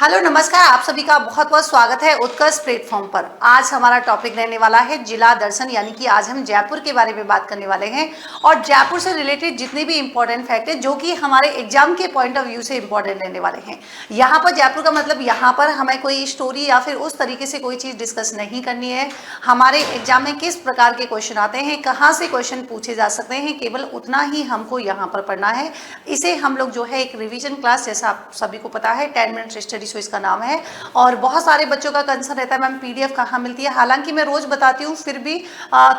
Hello नमस्कार, आप सभी का बहुत बहुत स्वागत है उत्कर्ष प्लेटफॉर्म पर। आज हमारा टॉपिक रहने वाला है जिला दर्शन, यानी कि आज हम जयपुर के बारे में बात करने वाले हैं और जयपुर से रिलेटेड जितने भी इंपॉर्टेंट फैक्ट है जो कि हमारे एग्जाम के पॉइंट ऑफ व्यू से इंपॉर्टेंट रहने वाले हैं। यहाँ पर जयपुर का मतलब यहाँ पर हमें कोई स्टोरी या फिर उस तरीके से कोई चीज़ डिस्कस नहीं करनी है। हमारे एग्जाम में किस प्रकार के क्वेश्चन आते हैं, कहाँ से क्वेश्चन पूछे जा सकते हैं, केवल उतना ही हमको यहाँ पर पढ़ना है। इसे हम लोग जो है एक रिविजन क्लास, जैसा आप सभी को पता है 10 मिनट स्टडी सो इसका नाम है। और बहुत सारे बच्चों का कंसर्न रहता है मैम पीडीएफ कहाँ मिलती है। हालांकि मैं रोज बताती हूँ, फिर भी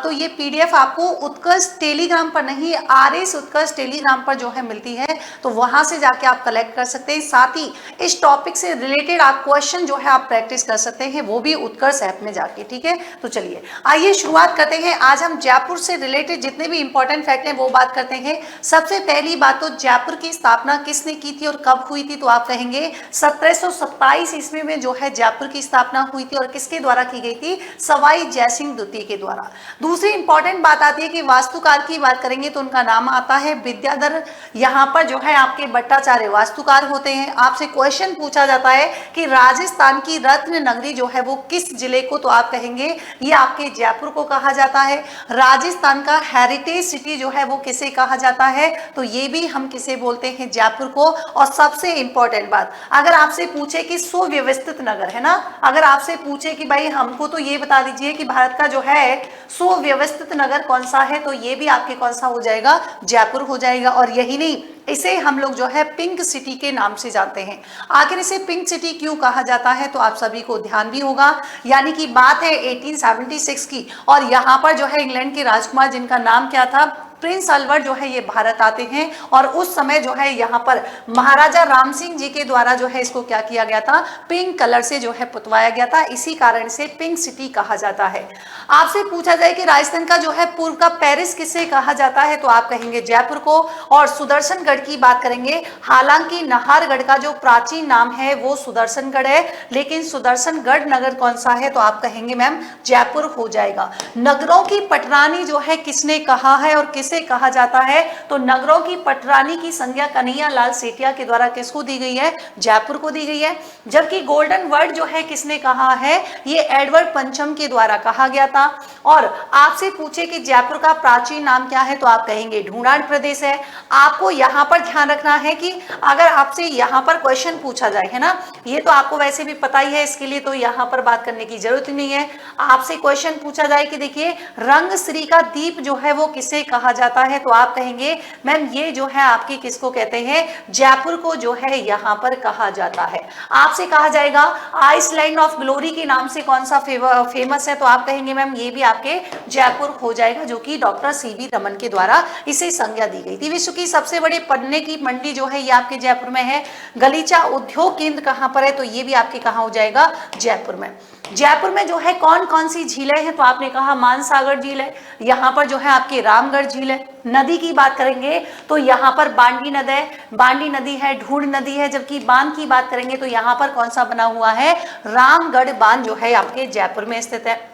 तो ये पीडीएफ आपको उत्कर्ष टेलीग्राम पर नहीं, आरएस उत्कर्ष टेलीग्राम पर जो है मिलती है, तो वहां से जाके आप कलेक्ट कर सकते हैं। साथ ही इस टॉपिक से रिलेटेड आप क्वेश्चन जो है आप प्रैक्टिस कर सकते हैं, वो भी उत्कर्ष ऐप में जाके। ठीक है, तो चलिए आइए शुरुआत करते हैं। आज हम जयपुर से रिलेटेड जितने भी इंपॉर्टेंट फैक्ट हैं वो बात करते हैं। सबसे पहली बात तो जयपुर की स्थापना किसने की थी और कब हुई थी, तो आप कहेंगे 1727 ईस्वी में जो है जयपुर की स्थापना हुई थी। और किसके द्वारा की गई थी? सवाई जयसिंह द्वितीय के द्वारा। दूसरी इंपॉर्टेंट बात आती है कि वास्तुकार की बात करेंगे तो उनका नाम आता है विद्याधर। यहाँ पर जो है आपके भट्टाचार्य वास्तुकार होते हैं। आपसे क्वेश्चन पूछा जाता है कि राजस्थान की रत्न नगरी जो है वो किस जिले को, तो आप कहेंगे ये आपके जयपुर को कहा जाता है। राजस्थान का हेरिटेज सिटी जो है वो किसे कहा जाता है, तो ये भी हम किसे बोलते हैं? जयपुर को। और सबसे इंपॉर्टेंट बात, अगर आपसे पूछे कि सुव्यवस्थित नगर है ना, अगर आपसे पूछे कि भाई हमको तो ये बता दीजिए कि भारत का जो है सुव्यवस्थित नगर कौन सा है, तो ये भी आपके कौन सा हो जाएगा? जयपुर हो जाएगा। और यही नहीं, इसे हम लोग जो है पिंक सिटी के नाम से जानते हैं। आखिर इसे पिंक सिटी क्यों कहा जाता है, तो आप सभी को ध्यान भी होगा, यानी कि बात है 1876 की। और यहाँ पर जो है इंग्लैंड के राजकुमार जिनका नाम क्या था, प्रिंस अल्बर्ट, जो है ये भारत आते हैं। और उस समय जो है यहाँ पर महाराजा राम सिंह जी के द्वारा जो है इसको क्या किया गया था? पिंक कलर से जो है पुतवाया गया था। इसी कारण से पिंक सिटी कहा जाता है। आपसे पूछा जाए कि राजस्थान का जो है पूर्व का पेरिस किसे कहा जाता है, तो आप कहेंगे जयपुर को। और सुदर्शनगढ़ की बात करेंगे, हालांकि नाहरगढ़ का जो प्राचीन नाम है वो सुदर्शनगढ़ है, लेकिन सुदर्शनगढ़ नगर कौन सा है, तो आप कहेंगे मैम जयपुर हो जाएगा। नगरों की पटरानी जो है किसने कहा है और किसे कहा जाता है, तो नगरों की पटरानी की संज्ञा कन्हैया लाल सेठिया के द्वारा किसको दी गई है? जयपुर को दी गई है। जबकि गोल्डन वर्ड जो है किसने कहा है, ये एडवर्ड पंचम के द्वारा कहा गया था। और आपसे पूछे कि जयपुर का प्राचीन नाम क्या है, तो आप कहेंगे ढूंढाड़ प्रदेश है। आपको यहां पर ध्यान रखना है कि अगर आपसे यहां पर क्वेश्चन पूछा जाए, है ना, ये तो आपको वैसे भी पता ही है, इसके लिए तो यहां पर बात करने की जरूरत नहीं है। आपसे क्वेश्चन पूछा जाए कि देखिए रंगश्री का दीप जो है वो किसे कहा जाता है, तो आप कहेंगे मैम ये जो है आपकी किसको कहते हैं? जयपुर को जो है यहाँ पर कहा जाता है। आपसे कहा जाएगा आइसलैंड ऑफ ग्लोरी के नाम से कौन सा फेमस है, तो आप कहेंगे मैम ये भी आपके जयपुर हो जाएगा, जो कि डॉक्टर सीवी रमन के द्वारा इसे संज्ञा दी गई थी। विश्व की सबसे बड़ी पन्ने की मंडी जो है ये आपके जयपुर में है। गलीचा उद्योग केंद्र कहाँ पर है, तो ये भी आपके कहाँ हो जाएगा? जयपुर में। जयपुर में जो है कौन कौन सी झीलें हैं, तो आपने कहा मानसागर झील है, यहाँ पर जो है आपकी रामगढ़ झील है। नदी की बात करेंगे तो यहाँ पर बांडी नदी है, ढूंढ नदी है। जबकि बांध की बात करेंगे तो यहाँ पर कौन सा बना हुआ है? रामगढ़ बांध जो है आपके जयपुर में स्थित है।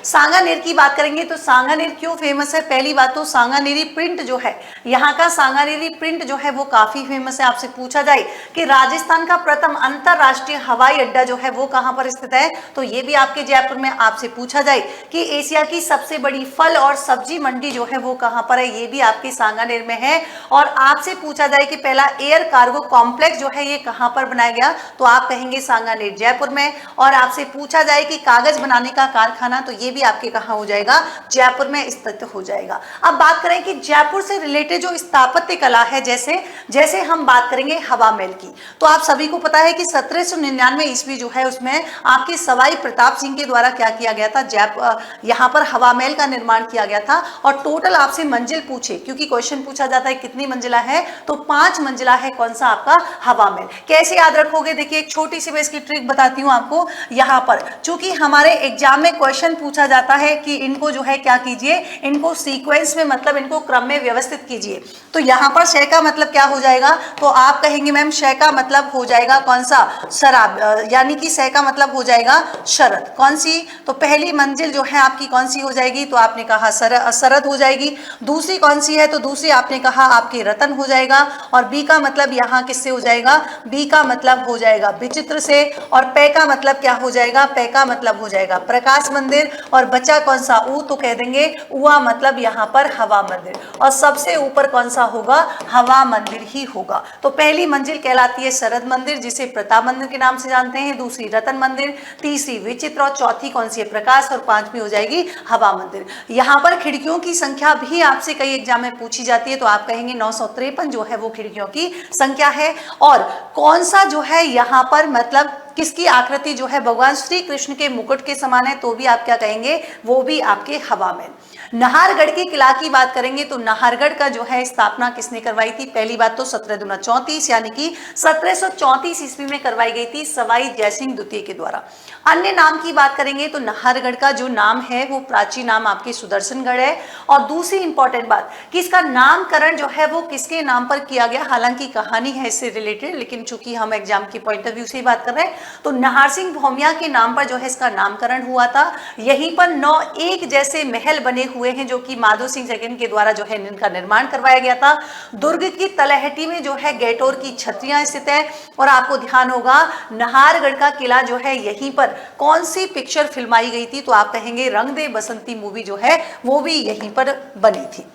सांगानेर की बात करेंगे तो सांगानेर क्यों फेमस है? पहली बात तो सांगानेरी प्रिंट जो है, यहाँ का सांगानेरी प्रिंट जो है वो काफी फेमस है। आपसे पूछा जाए कि राजस्थान का प्रथम अंतरराष्ट्रीय हवाई अड्डा जो है वो कहाँ पर स्थित है, तो ये भी आपके जयपुर में। आपसे पूछा जाए कि एशिया की सबसे बड़ी फल और सब्जी मंडी जो है वो कहाँ पर है, ये भी आपके सांगानेर में है। और आपसे पूछा जाए कि पहला एयर कार्गो कॉम्प्लेक्स जो है ये कहाँ पर बनाया गया, तो आप कहेंगे सांगानेर जयपुर में। और आपसे पूछा जाए कि कागज बनाने का कारखाना, तो ये भी आपके कहाँ हो जाएगा? जयपुर में स्थित हो जाएगा। अब बात करें कि जयपुर से रिलेटेड जो स्थापत्य कला है, जैसे हम बात करेंगे हवा महल की, तो आप सभी को पता है कि 1799 ईस्वी जो है उसमें आपके सवाई प्रताप सिंह के द्वारा क्या किया गया था? यहाँ पर हवा महल का निर्माण किया गया था। और टोटल आपसे मंजिल पूछे, क्योंकि क्वेश्चन पूछा जाता है कितनी मंजिला है, तो 5 मंजिला है। कौन सा? आपका हवा महल। कैसे याद रखोगे? देखिए एक छोटी सी मैं इसकी ट्रिक बताती हूँ आपको। यहाँ पर चूंकि हमारे एग्जाम में क्वेश्चन पूछा पूछा जाता है कि इनको जो है क्या कीजिए, इनको सीक्वेंस में मतलब इनको क्रम में व्यवस्थित कीजिए। तो यहाँ पर शय का मतलब क्या हो जाएगा, तो आप कहेंगे मैम शय का मतलब हो जाएगा कौन सा, शराब, यानी कि शय का मतलब हो जाएगा शरद। कौन सी, तो पहली मंजिल जो है आपकी कौन सी हो जाएगी, तो आपने कहा शरद हो जाएगी। दूसरी कौन सी है, तो दूसरी आपने कहा आपकी रतन हो जाएगा। और बी का मतलब यहाँ किससे हो जाएगा, बी का मतलब हो जाएगा विचित्र से। और पे का मतलब क्या हो जाएगा, पे का मतलब हो जाएगा प्रकाश मंदिर। और बचा कौन सा, ऊ, तो कह देंगे उआ मतलब यहाँ पर हवा मंदिर। और सबसे ऊपर कौन सा होगा, हवा मंदिर ही होगा। तो पहली मंजिल कहलाती है शरद मंदिर, जिसे प्रताप मंदिर के नाम से जानते हैं। दूसरी रतन मंदिर, तीसरी विचित्र, और चौथी कौन सी है, प्रकाश, और पांचवी हो जाएगी हवा मंदिर। यहाँ पर खिड़कियों की संख्या भी आपसे कई एग्जाम में पूछी जाती है, तो आप कहेंगे 953 जो है वो खिड़कियों की संख्या है। और कौन सा जो है यहाँ पर मतलब किसकी आकृति जो है भगवान श्री कृष्ण के मुकुट के समान है, तो भी आप क्या कहेंगे, वो भी आपके हवा में। नाहरगढ़ के किला की बात करेंगे तो नाहरगढ़ का जो है स्थापना किसने करवाई थी, पहली बात तो 17 यानी कि 1734 ईस्वी में करवाई गई थी सवाई जयसिंह द्वितीय के द्वारा। अन्य नाम की बात करेंगे तो नाहरगढ़ का जो नाम है वो प्राचीन नाम आपके सुदर्शनगढ़ है। और दूसरी इंपॉर्टेंट बात कि इसका नामकरण जो है वो किसके नाम पर किया गया, हालांकि कहानी है इससे रिलेटेड, लेकिन चूंकि हम एग्जाम के पॉइंट ऑफ व्यू से ही बात कर रहे हैं, तो नाहर सिंह भौमिया के नाम पर जो है इसका नामकरण हुआ था। यहीं पर 9 एक जैसे महल बने हुए हैं जो कि माधो सिंह सेकंड के द्वारा जो है इनका निर्माण करवाया गया था। दुर्ग की तलहटी में जो है गैटोर की छतरियां स्थित है। और आपको ध्यान होगा नाहरगढ़ का किला जो है यहीं पर कौन सी पिक्चर फिल्माई गई थी, तो आप कहेंगे रंग दे बसंती मूवी जो है वो भी यहीं पर बनी थी।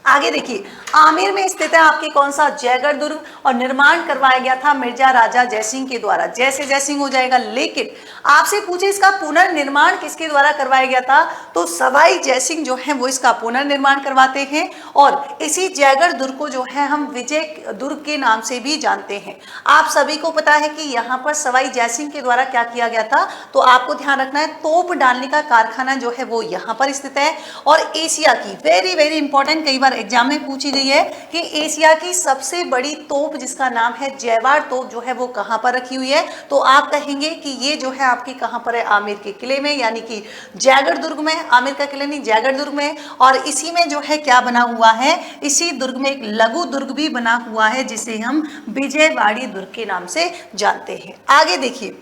आगे देखिए आमेर में स्थित है आपके कौन सा, जयगढ़ दुर्ग, और निर्माण करवाया गया था मिर्जा राजा जयसिंह के द्वारा। जैसे जयसिंह हो जाएगा, लेकिन आपसे पूछे इसका पुनर्निर्माण किसके द्वारा करवाया गया था, तो सवाई जयसिंह जो है वो इसका पुनर्निर्माण करवाते हैं। और इसी जयगढ़ दुर्ग को जो है हम विजय दुर्ग के नाम से भी जानते हैं। आप सभी को पता है कि यहाँ पर सवाई जयसिंह के द्वारा क्या किया गया था, तो आपको ध्यान रखना है तोप डालने का कारखाना जो है वो यहाँ पर स्थित है। और एशिया की वेरी वेरी इंपॉर्टेंट, कई बार एग्जाम में पूछी गई है कि एशिया की सबसे बड़ी तोप जिसका नाम है जयवार तोप जो है वो कहां पर रखी हुई है, तो आप कहेंगे कि ये जो है आपकी कहां पर है, आमेर के किले में, यानी कि जयगढ़ दुर्ग में। आमेर का किला नहीं, जयगढ़ दुर्ग में। और इसी में जो है क्या बना हुआ है, इसी दुर्ग में एक लघु दुर्ग भी बना हुआ है जिसे हम विजयवाड़ी दुर्ग के नाम से जानते हैं। आगे देखिए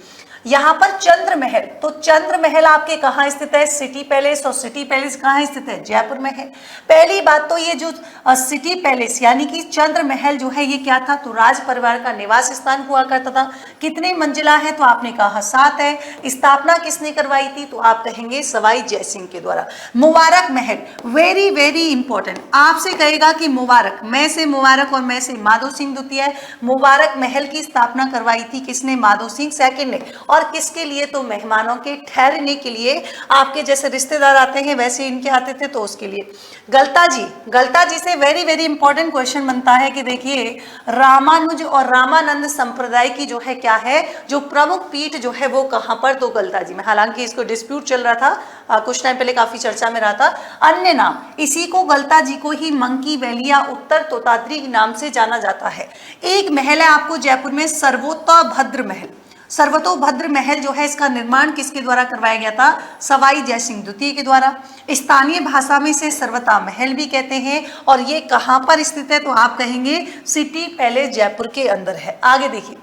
यहाँ पर चंद्र महल, तो चंद्र महल आपके कहाँ स्थित है, सिटी पैलेस। और सिटी पैलेस कहाँ स्थित है, जयपुर में है। पहली बात तो ये जो सिटी पैलेस यानी कि चंद्र महल जो है ये क्या था, तो राज परिवार का निवास स्थान हुआ करता था। कितनी मंजिला है, तो आपने कहा 7 है। स्थापना किसने करवाई थी, तो आप कहेंगे सवाई जयसिंह के द्वारा। मुबारक महल वेरी वेरी इंपॉर्टेंट, आपसे कहेगा कि मुबारक, मैं से मुबारक और मैं से माधो सिंह द्वितीय। मुबारक महल की स्थापना करवाई थी किसने, माधो सिंह सेकंड ने। और किसके लिए, तो मेहमानों के ठहरने के लिए, आपके जैसे रिश्तेदार आते हैं वैसे इनके आते थे तो उसके लिए। गलता जी से वेरी वेरी इंपॉर्टेंट क्वेश्चन बनता है कि देखिए रामानुज और रामानंद संप्रदाय की जो है क्या है, जो प्रमुख पीठ जो है वो कहां पर, तो गलता जी में। हालांकि इसको डिस्प्यूट चल रहा था, कुछ टाइम पहले काफी चर्चा में रहा था। अन्य नाम इसी को गलता जी को ही मंकी वैली या उत्तर तोताद्री नाम से जाना जाता है। एक महल है आपको जयपुर में, सर्वतोभद्र महल। सर्वतोभद्र महल जो है इसका निर्माण किसके द्वारा करवाया गया था, सवाई जयसिंह द्वितीय के द्वारा। स्थानीय भाषा में इसे सर्वता महल भी कहते हैं। और ये कहां पर स्थित है, तो आप कहेंगे सिटी पैलेस जयपुर के अंदर है। आगे देखिए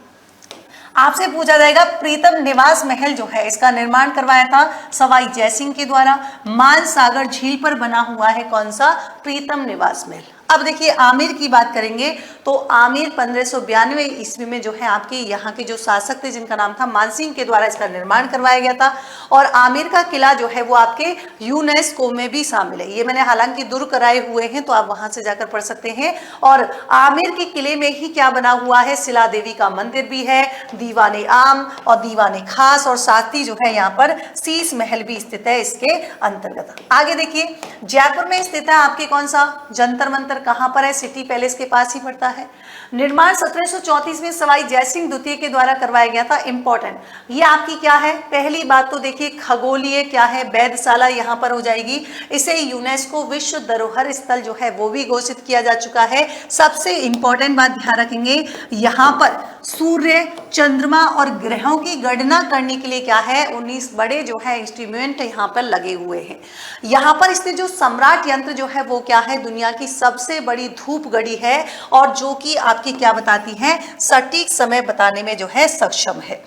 आपसे पूछा जाएगा प्रीतम निवास महल जो है इसका निर्माण करवाया था सवाई जयसिंह के द्वारा। मानसागर झील पर बना हुआ है कौन सा, प्रीतम निवास महल। अब देखिए आमेर की बात करेंगे तो आमेर 1592 ईस्वी में जो है आपके यहाँ के जो शासक थे जिनका नाम था मानसिंह के द्वारा इसका निर्माण करवाया गया था। और आमेर का किला जो है वो आपके यूनेस्को में भी शामिल है। ये मैंने हालांकि दूर कराए हुए हैं तो आप वहां से जाकर पढ़ सकते हैं। और आमेर के किले में ही क्या बना हुआ है, शिला देवी का मंदिर भी है, दीवाने आम और दीवाने खास, और साथ ही जो है यहाँ पर शीश महल भी स्थित है इसके अंतर्गत। आगे देखिए जयपुर में स्थित है आपके कौन सा, जंतर मंतर नगर कहाँ पर है? सिटी पैलेस के पास ही पड़ता है। निर्माण 1734 में सवाई जयसिंह द्वितीय के द्वारा करवाया गया था। इंपॉर्टेंट, ये आपकी क्या है? पहली बात तो देखिए खगोलीय क्या है, वेधशाला यहाँ पर हो जाएगी। इसे यूनेस्को विश्व धरोहर स्थल जो है वो भी घोषित किया जा चुका है। सबसे इंपॉर्टेंट बात ध्यान रखेंगे, यहाँ पर सूर्य, चंद्रमा और ग्रहों की गणना करने के लिए क्या है, 19 बड़े जो है इंस्ट्रूमेंट यहाँ पर लगे हुए हैं। यहाँ पर इसने जो सम्राट यंत्र जो है वो क्या है, दुनिया की सबसे बड़ी धूप घड़ी है और जो कि आपकी क्या बताती है, सटीक समय बताने में जो है सक्षम है।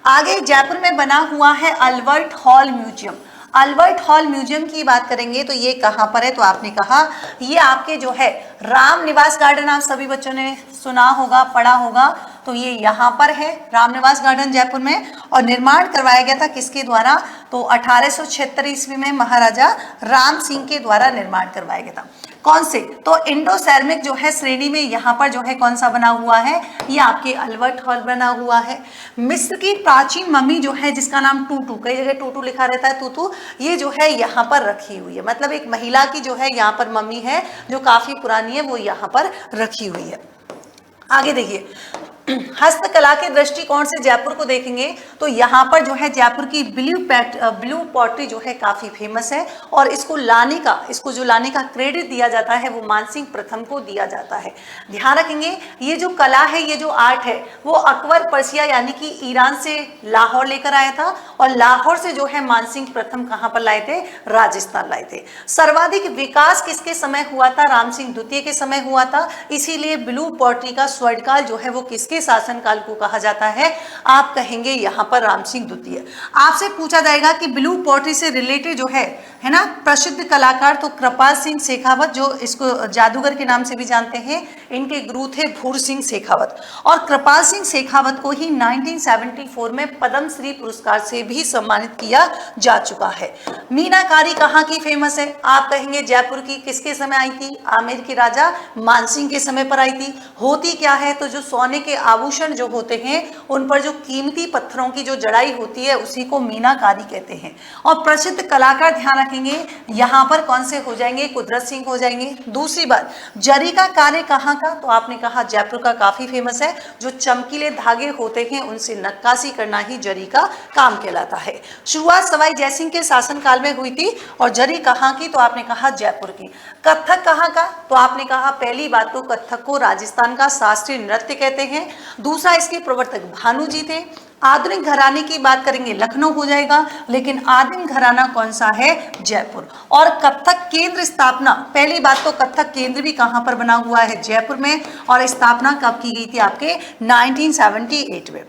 आगे जयपुर में बना हुआ है Albert hall museum. Albert hall museum की बात करेंगे तो ये कहाँ पर है, तो आपने कहा ये आपके जो है राम निवास गार्डन, आप सभी बच्चों ने सुना होगा, पढ़ा होगा, तो ये यहाँ पर है राम निवास गार्डन जयपुर में। और निर्माण करवाया गया था किसके द्वारा, तो 1876 ईस्वी में महाराजा राम सिंह के द्वारा निर्माण करवाया गया था। कौन से, तो इंडो सैर्मिक जो है श्रेणी में यहाँ पर जो है कौन सा बना हुआ है, ये आपके अल्बर्ट हॉल बना हुआ है। मिस्र की प्राचीन मम्मी जो है जिसका नाम टूटू, कई जगह टूटू लिखा रहता है, टूटू, ये जो है यहाँ पर रखी हुई है। मतलब एक महिला की जो है यहाँ पर मम्मी है जो काफी पुरानी है, वो यहाँ पर रखी हुई है। आगे देखिए हस्तकला के दृष्टिकोण से जयपुर को देखेंगे तो यहाँ पर जो है जयपुर की ब्लू पॉटरी जो है काफी फेमस है और इसको जो लाने का क्रेडिट दिया जाता है वो मानसिंह प्रथम को दिया जाता है। ध्यान रखेंगे ये जो कला है, ये जो आर्ट है वो अकबर पर्सिया यानी कि ईरान से लाहौर लेकर आया था और लाहौर से जो है मानसिंह प्रथम कहाँ पर लाए थे, राजस्थान लाए थे। सर्वाधिक विकास किसके समय हुआ था, राम सिंह द्वितीय के समय हुआ था, इसीलिए ब्लू पॉटरी का स्वर्णकाल जो है वो किसके शासनकाल को कहा जाता है, आप कहेंगे यहाँ पर राम सिंह द्वितीय। आपसे पूछा जाएगा कि ब्लू पॉटरी से रिलेटेड जो है ना प्रसिद्ध कलाकार, तो कृपाल सिंह शेखावत, जो इसको जादूगर के नाम से भी जानते हैं, इनके गुरु थे भूर सिंह शेखावत। और कृपाल सिंह शेखावत को ही 1974 में पद्म श्री पुरस्कार से भी सम्मानित किया जा चुका है। मीनाकारी कहाँ की फेमस है, आप कहेंगे जयपुर की। किसके समय आई थी, आमेर के राजा मानसिंह के समय पर आई थी। होती क्या है, तो जो सोने के आभूषण जो होते हैं उन पर जो कीमती पत्थरों की जो जड़ाई होती है उसी को मीनाकारी कहते हैं। और प्रसिद्ध कलाकार ध्यान रखेंगे यहाँ पर कौन से हो जाएंगे, कुदरत सिंह हो जाएंगे। दूसरी बात, जरी का कार्य कहाँ का, तो आपने कहा जयपुर का काफी फेमस है। जो चमकीले धागे होते हैं उनसे नक्काशी करना ही जरी का काम कहलाता है। शुरुआत सवाई जयसिंह के शासनकाल में हुई थी और जरी कहाँ की, तो आपने कहा जयपुर की। कथक कहाँ का, तो आपने कहा पहली बात तो कथक को राजस्थान का शास्त्रीय नृत्य कहते हैं। दूसरा इसके प्रवर्तक भानु जी थे। आधुनिक घराने की बात करेंगे लखनऊ हो जाएगा, लेकिन आदिम घराना कौन सा है, जयपुर। और कथक केंद्र स्थापना, पहली बात तो कथक केंद्र भी कहां पर बना हुआ है, जयपुर में, और स्थापना कब की गई थी, आपके 1978 में।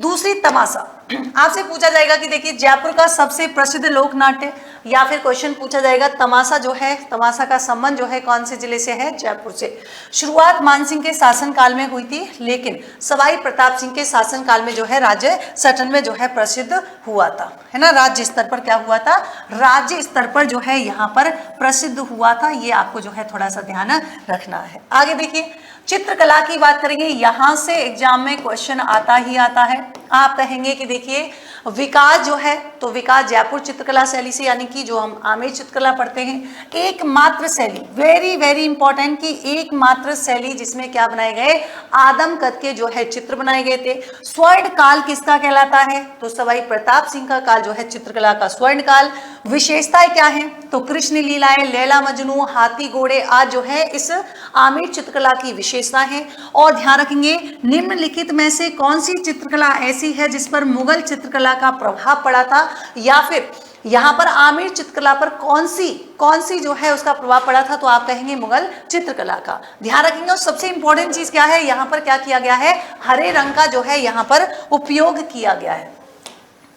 दूसरी तमाशा, आपसे पूछा जाएगा कि देखिए जयपुर का सबसे प्रसिद्ध लोक नाट्य, या फिर क्वेश्चन पूछा जाएगा तमाशा जो है, तमाशा का संबंध जो है कौन से जिले से है, जयपुर से। शुरुआत मानसिंह के शासनकाल में हुई थी, लेकिन सवाई प्रताप सिंह के शासनकाल में जो है राज्य सटन में जो है प्रसिद्ध हुआ था, है ना। राज्य स्तर पर क्या हुआ था, राज्य स्तर पर जो है यहाँ पर प्रसिद्ध हुआ था। ये आपको जो है थोड़ा सा ध्यान रखना है। आगे देखिए चित्रकला की बात करेंगे, यहाँ से एग्जाम में क्वेश्चन आता ही आता है। आप कहेंगे कि देखिए विकास जो है, तो विकास जयपुर चित्रकला शैली से, यानी कि जो हम आमेर चित्रकला पढ़ते हैं, एकमात्र शैली, वेरी वेरी इंपॉर्टेंट, कि एकमात्र शैली जिसमें क्या बनाए गए, आदम कद के जो है चित्र बनाए गए थे। स्वर्ण काल किसका कहलाता है, तो सवाई प्रताप सिंह का काल जो है चित्रकला का स्वर्ण काल। विशेषताएं क्या है, तो कृष्ण लीलाएं, लैला मजनू, हाथी घोड़े आज जो है इस आमेर चित्रकला की विशेषता है। और ध्यान रखेंगे निम्नलिखित में से कौन सी चित्रकला ऐसी है जिस पर मुगल चित्रकला का प्रभाव पड़ा था, या फिर यहाँ पर आमेर चित्रकला पर कौन सी जो है उसका प्रभाव पड़ा था, तो आप कहेंगे मुगल चित्रकला का। ध्यान रखेंगे। और सबसे इंपॉर्टेंट चीज क्या है, यहाँ पर क्या किया गया है, हरे रंग का जो है यहाँ पर उपयोग किया गया है।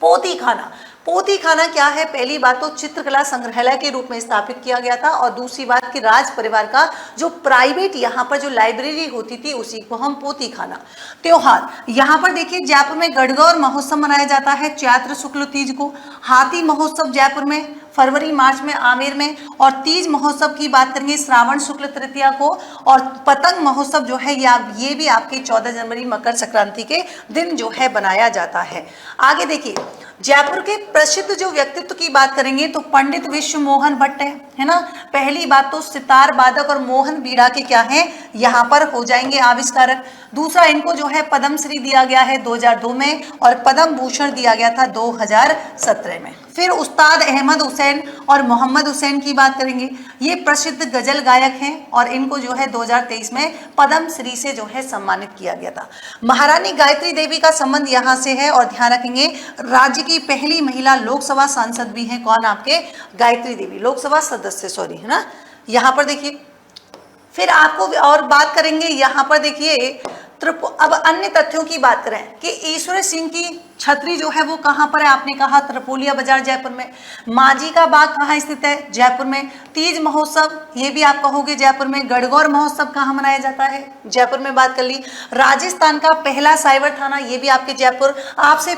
पोती खाना, पोती खाना क्या है, पहली बात तो चित्रकला संग्रहालय के रूप में स्थापित किया गया था, और दूसरी बात कि राज परिवार का जो प्राइवेट यहाँ पर जो लाइब्रेरी होती थी उसी को हम पोती खाना। त्योहार, यहाँ पर देखिए जयपुर में गणगौर महोत्सव मनाया जाता है चैत्र शुक्ल तीज को। हाथी महोत्सव जयपुर में, फरवरी मार्च में आमेर में, और तीज महोत्सव की बात करेंगे श्रावण शुक्ल तृतीया को, और पतंग महोत्सव जो है ये भी आपके 14 जनवरी मकर संक्रांति के दिन जो है बनाया जाता है। आगे देखिए, जयपुर के प्रसिद्ध जो व्यक्तित्व की बात करेंगे तो पंडित विश्व मोहन भट्ट है ना। पहली बात तो सितार वादक और मोहन बीड़ा के क्या हैं, यहाँ पर हो जाएंगे आविष्कारक। दूसरा, इनको जो है पद्मश्री दिया गया है 2002 में, और पद्म भूषण दिया गया था 2017 में। फिर उस्ताद अहमद हुसैन और मोहम्मद हुसैन की बात करेंगे, ये प्रसिद्ध गजल गायक हैं और इनको जो है 2023 में पद्मश्री से जो है सम्मानित किया गया था। महारानी गायत्री देवी का संबंध यहाँ से है, और ध्यान रखेंगे राज्य की पहली महिला लोकसभा सांसद भी हैं, कौन, आपके गायत्री देवी, लोकसभा सदस्य, सॉरी, है ना। यहाँ पर देखिए, फिर आपको और बात करेंगे, यहाँ पर देखिए अब अन्य तथ्यों की बात करें कि ईश्वर सिंह की छतरी जो है वो कहाँ पर है, आपने कहा त्रिपोलिया बाजार जयपुर में। मांझी का बाग कहाँ स्थित है, जयपुर में। तीज महोत्सव ये भी आप कहोगे जयपुर में। गणगौर महोत्सव कहाँ मनाया जाता है, जयपुर में बात कर ली। राजस्थान का पहला साइबर थाना ये भी आपके जयपुर। आपसे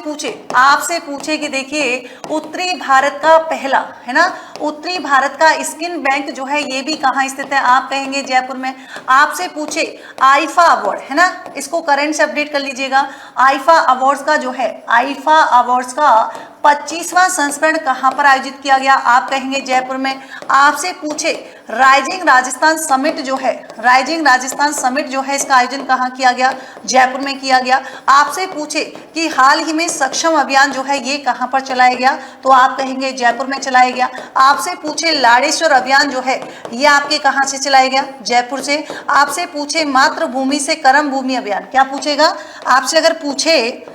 पूछे कि देखिए उत्तरी भारत का पहला, है ना, उत्तरी भारत का स्किन बैंक जो है ये भी कहाँ स्थित है, आप कहेंगे जयपुर में। आपसे पूछे आईफा अवार्ड, है ना, इसको करंट से अपडेट कर लीजिएगा। आईफा अवार्ड्स का जो है, आईफा अवार्ड्स का 25वां संस्करण कहां पर आयोजित किया गया, आप कहेंगे जयपुर में। आपसे पूछे राइजिंग राजस्थान समिट जो है, राइजिंग राजस्थान समिट जो है इसका आयोजन कहां किया गया, जयपुर में किया गया। आपसे पूछे कि हाल ही में सक्षम अभियान जो है ये कहां पर चलाया गया, तो आप कहेंगे जयपुर में चलाया गया। आपसे पूछे लाड़ेश्वर अभियान जो है ये आपके कहां से चलाया गया, जयपुर से। आपसे पूछे मातृभूमि से कर्म भूमि अभियान, क्या पूछेगा आपसे, अगर पूछे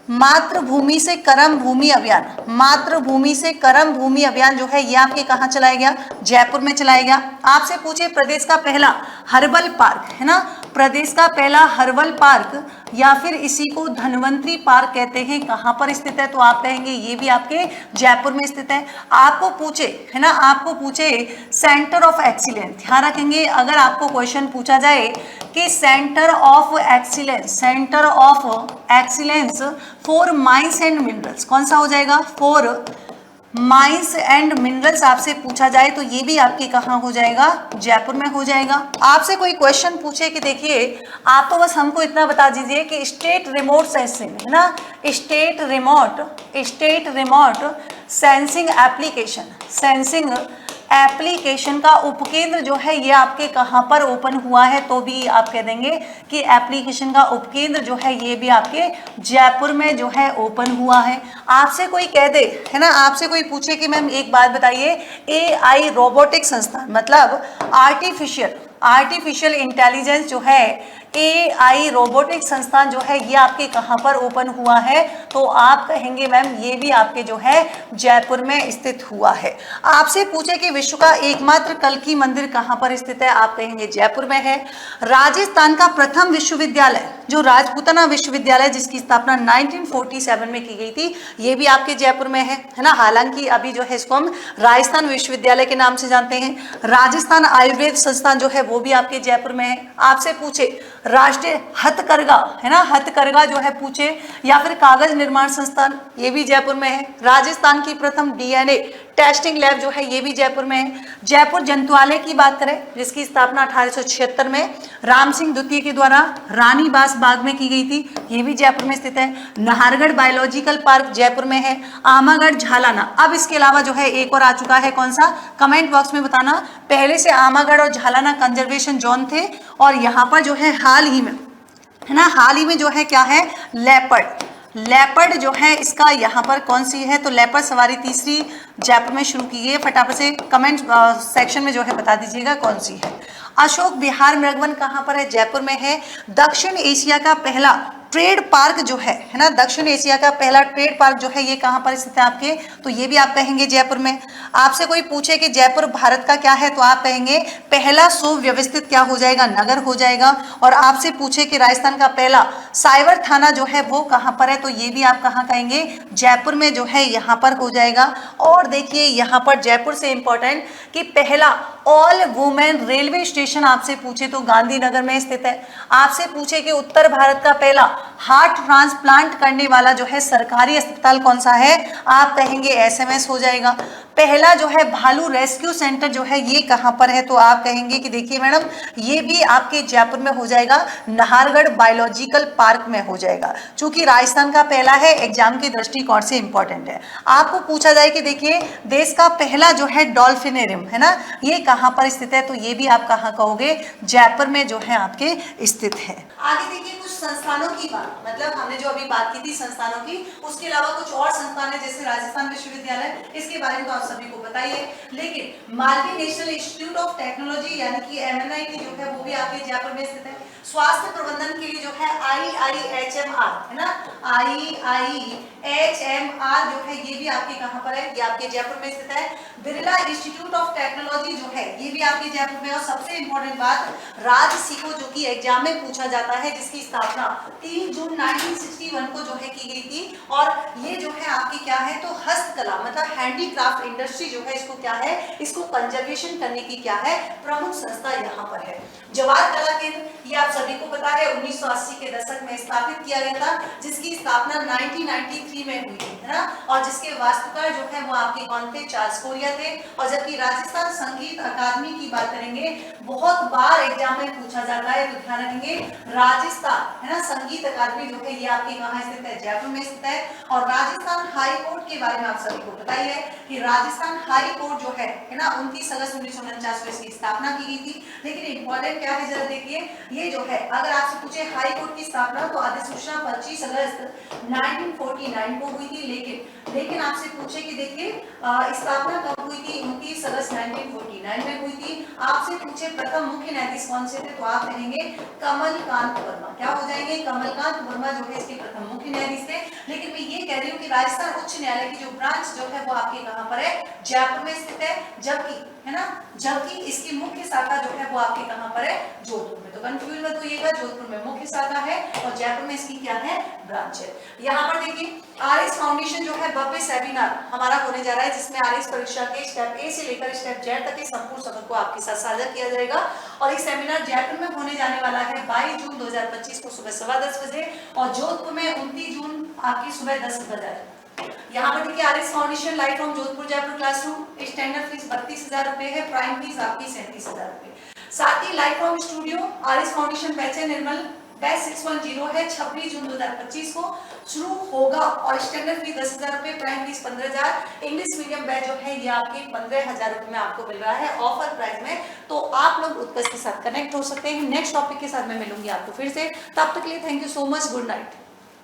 मातृभूमि से कर्म भूमि अभियान, मातृभूमि से कर्म भूमि अभियान जो है ये आपके कहाँ चलाया गया, जयपुर में चलाया गया। आपसे पूछे प्रदेश का पहला हर्बल पार्क, है ना, प्रदेश का पहला हर्बल पार्क या फिर इसी को धन्वंतरी पार्क कहते हैं, कहाँ पर स्थित है, तो आप कहेंगे ये भी आपके जयपुर में स्थित है। आपको पूछे, है ना, आपको पूछे सेंटर ऑफ एक्सीलेंस, ध्यान रखेंगे अगर आपको क्वेश्चन पूछा जाए कि centre of excellence for mines and minerals, कौन सा हो जाएगा, फॉर माइंस एंड मिनरल्स आपसे पूछा जाए तो ये भी आपके कहाँ हो जाएगा, जयपुर में हो जाएगा। आपसे कोई क्वेश्चन पूछे कि देखिए आप तो बस हमको इतना बता दीजिए कि स्टेट रिमोट सेंसिंग, है ना, स्टेट रिमोट सेंसिंग एप्लीकेशन का उपकेंद्र जो है ये आपके कहाँ पर ओपन हुआ है, तो भी आप कह देंगे कि एप्लीकेशन का उपकेंद्र जो है ये भी आपके जयपुर में जो है ओपन हुआ है। आपसे कोई कह दे, है ना, आपसे कोई पूछे कि मैम एक बात बताइए, AI रोबोटिक संस्थान मतलब आर्टिफिशियल इंटेलिजेंस जो है AI रोबोटिक संस्थान जो है ये आपके कहाँ पर ओपन हुआ है, तो आप कहेंगे मैम ये भी आपके जो है जयपुर में स्थित हुआ है। आपसे पूछे कि विश्व का एकमात्र कल्की मंदिर कहाँ पर स्थित है, आप कहेंगे जयपुर में है। राजस्थान का प्रथम विश्वविद्यालय जो राजपूताना विश्वविद्यालय जिसकी स्थापना 1947 में की गई थी, ये भी आपके जयपुर में है ना। हालांकि अभी जो है इसको हम राजस्थान विश्वविद्यालय के नाम से जानते हैं। राजस्थान आयुर्वेद संस्थान जो है वो भी आपके जयपुर में है। आपसे पूछे राष्ट्रीय हथकरघा, है ना, हथकरघा जो है पूछे, या फिर कागज निर्माण संस्थान, ये भी जयपुर में है। राजस्थान की प्रथम DNA टेस्टिंग लैब जो है ये भी जयपुर में है। जयपुर जंतुआलय की बात करें जिसकी स्थापना 1876 में राम सिंह द्वितीय के द्वारा रानी बास बाग में की गई थी, ये भी जयपुर में स्थित है। नाहरगढ़ बायोलॉजिकल पार्क जयपुर में है। आमागढ़ झालाना, अब इसके अलावा जो है एक और आ चुका है, कौन सा, कमेंट बॉक्स में बताना। पहले से आमागढ़ और झालाना कंजर्वेशन जोन थे, और यहाँ पर जो है हाल ही में, है ना, हाल ही में जो है क्या है, लेपर्ड जो है इसका यहाँ पर कौन सी है, तो लेपर्ड सवारी तीसरी जयपुर में शुरू की गई है। फटाफट से कमेंट सेक्शन में जो है बता दीजिएगा कौन सी है। अशोक विहार मृगवन कहाँ पर है, जयपुर में है। दक्षिण एशिया का पहला ट्रेड पार्क जो है ना, दक्षिण एशिया का पहला ट्रेड पार्क जो है ये कहाँ पर स्थित है आपके, तो ये भी आप कहेंगे जयपुर में। आपसे कोई पूछे कि जयपुर भारत का क्या है, तो आप कहेंगे पहला सुव्यवस्थित क्या हो जाएगा, नगर हो जाएगा। और आपसे पूछे कि राजस्थान का पहला साइबर थाना जो है वो कहाँ पर है, तो ये भी आप कहाँ कहेंगे, जयपुर में जो है यहाँ पर हो जाएगा। और देखिए यहाँ पर जयपुर से इंपॉर्टेंट कि पहला ऑल वुमेन रेलवे स्टेशन आपसे पूछे तो गांधीनगर में स्थित है। आपसे पूछे कि उत्तर भारत का पहला हार्ट ट्रांसप्लांट करने वाला जो है सरकारी अस्पताल कौन सा है, आप कहेंगे SMS हो जाएगा। पहला जो है भालू रेस्क्यू सेंटर जो है ये कहाँ पर है, तो आप कहेंगे कि देखिए मैडम ये भी आपके जयपुर में हो जाएगा, नाहरगढ़ बायोलॉजिकल पार्क में हो जाएगा। चूंकि राजस्थान का पहला है, एग्जाम की दृष्टिकोण से इंपॉर्टेंट है। आपको पूछा जाए कि देखिए देश का पहला जो है डॉल्फिनेरियम है ना, ये कहाँ पर स्थित है, तो ये भी आप कहाँ कहोगे, जयपुर में जो है आपके स्थित है। आगे देखिए कुछ संस्थानों की बात, मतलब हमने जो अभी बात की थी संस्थानों की, उसके अलावा कुछ और संस्थान है जैसे राजस्थान विश्वविद्यालय, इसके बारे में तो आप सभी को बताइए। लेकिन Malvi national institute of technology यानी कि MNIT जो है वो भी आपके जयपुर में स्थित है। स्वास्थ्य प्रबंधन के लिए जो है IIHMR है ना, IIHMR जो है ये भी आपके कहां पर है, ये आपके जयपुर में स्थित है। बिरला इंस्टीट्यूट ऑफ टेक्नोलॉजी जो है ये भी आपके जयपुर में। और सबसे इंपॉर्टेंट बात, राजसिको जो कि एग्जाम में पूछा जाता है, जिसकी स्थापना 3 जून 1961 को जो है की गई थी। और ये जो है आपकी क्या है, तो हस्तकला मतलब हैंडीक्राफ्ट इंडस्ट्री जो है इसको क्या है, इसको कंजर्वेशन करने की क्या है, प्रमुख संस्था यहाँ पर है। जवाहर कला केंद्र, ये आप सभी को पता है 1980 के दशक में स्थापित किया गया था, जिसकी स्थापना 1993 में हुई थी है ना। और जिसके वास्तुकार जो है वो आपके कौन थे, चार्ल्स कोरिया थे। और जबकि राजस्थान संगीत अकादमी की बात करेंगे, बहुत बार एग्जाम में पूछा जाता है, तो ध्यान रखेंगे राजस्थान है ना संगीत अकादमी जो है ये आपके कहाँ स्थित है, जयपुर में स्थित है। और राजस्थान हाई कोर्ट के बारे में आप सभी को पता ही है कि राजस्थान हाई कोर्ट जो है ना 29 अगस्त 1949 को इसकी स्थापना की गई थी। लेकिन इंपॉर्टेंट क्या है जरा देखिए, ये जो है अगर आपसे पूछे हाई कोर्ट की स्थापना तो अधिसूचना 25 अगस्त 1949 को हुई थी। लेकिन आपसे पूछे कि देखिए स्थापना कब हुई थी, 29 अगस्त 1949 में हुई थी। आपसे पूछे प्रथम मुख्य न्यायाधीश कौन से थे, तो आप कहेंगे कमलकांत वर्मा। क्या हो जाएंगे, कमलकांत वर्मा जो है इसके प्रथम मुख्य न्यायाधीश थे। लेकिन मैं ये कह रही हूँ कि राजस्थान उच्च न्यायालय की जो ब्रांच जो है वो आपके कहाँ पर है, जयपुर में स्थित है। जबकि है ना, जबकि इसकी मुख्य शाखा जो है वो आपके कहाँ पर है, जोधपुर में। तो कंफ्यूज मत होइएगा, जोधपुर में मुख्य शाखा है और जयपुर में इसकी क्या है, ब्रांच है। यहाँ पर देखिए RS फाउंडेशन जो है भव्य सेमिनार हमारा होने जा रहा है, जिसमें RS परीक्षा के स्टेप ए से लेकर स्टेप जेड तक के संपूर्ण सत्र को आपके साथ साझा किया जाएगा। और ये सेमिनार जयपुर में होने जाने वाला है 22 जून 2025 को सुबह 10:15 बजे और जोधपुर में 29 जून आपकी सुबह 10 बजे। यहाँ पर देखिए RS foundation live from Jodhpur Jaipur classroom, standard fee 32,000 रुपए है, प्राइम फीस आपकी 37,000 रुपए। साथ ही live from studio RS foundation batch है निर्मल, बैच 610 है, 26 जून 2025 को शुरू होगा और स्टैंडर्ड फीस 10,000 रुपए, prime fees 15,000। English medium batch जो है ये आपके 15,000 रुपए में आपको मिल रहा है ऑफर प्राइस में। तो आप लोग उत्कर्ष के साथ कनेक्ट हो सकते हैं। नेक्स्ट टॉपिक के साथ मैं मिलूंगी आपको फिर से, तब तक के लिए thank you so much, good night.